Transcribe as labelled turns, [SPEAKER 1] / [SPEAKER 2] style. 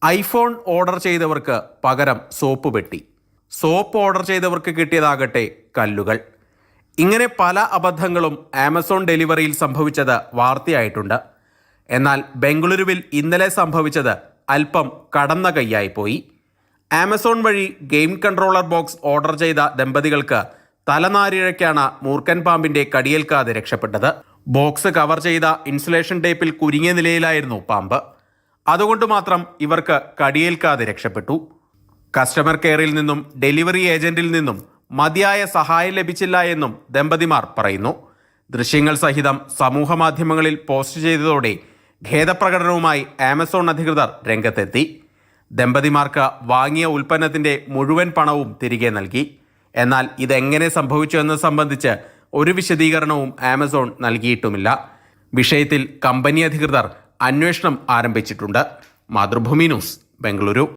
[SPEAKER 1] IPhone order ചെയ്തവർക്ക് പകരം soap പെട്ടി, സോപ്പ് ഓർഡർ ചെയ്തവർക്ക് കിട്ടിയതാകട്ടെ കല്ലുകൾ. ഇങ്ങനെ പല അബദ്ധങ്ങളും ആമസോൺ ഡെലിവറിയിൽ സംഭവിച്ചത് വാർത്തയായിട്ടുണ്ട്. എന്നാൽ ബംഗളൂരുവിൽ ഇന്നലെ സംഭവിച്ചത് അല്പം കടന്ന കൈയായിപ്പോയി. ആമസോൺ വഴി ഗെയിം കൺട്രോളർ ബോക്സ് ഓർഡർ ചെയ്ത ദമ്പതികൾക്ക് തലനാരിഴയ്ക്കാണ് മൂർഖൻ പാമ്പിന്റെ കടിയേൽക്കാതെ രക്ഷപ്പെട്ടത്. ബോക്സ് കവർ ചെയ്ത ഇൻസുലേഷൻ ടേപ്പിൽ കുരുങ്ങിയ നിലയിലായിരുന്നു പാമ്പ്. അതുകൊണ്ട് മാത്രം ഇവർക്ക് കടിയേൽക്കാതെ രക്ഷപ്പെട്ടു. കസ്റ്റമർ കെയറിൽ നിന്നും ഡെലിവറി ഏജന്റിൽ നിന്നും മതിയായ സഹായം ലഭിച്ചില്ല എന്നും ദമ്പതിമാർ പറയുന്നു. ദൃശ്യങ്ങൾ സഹിതം സമൂഹ മാധ്യമങ്ങളിൽ പോസ്റ്റ് ചെയ്തതോടെ ഖേദപ്രകടനവുമായി ആമസോൺ അധികൃതർ രംഗത്തെത്തി. ദമ്പതിമാർക്ക് വാങ്ങിയ ഉൽപ്പന്നത്തിന്റെ മുഴുവൻ പണവും തിരികെ നൽകി. എന്നാൽ ഇതെങ്ങനെ സംഭവിച്ചു എന്നത് സംബന്ധിച്ച് ഒരു വിശദീകരണവും ആമസോൺ നൽകിയിട്ടുമില്ല. വിഷയത്തിൽ കമ്പനി അധികൃതർ അന്വേഷണം ആരംഭിച്ചിട്ടുണ്ട്. മാതൃഭൂമി ന്യൂസ്, ബംഗളൂരു.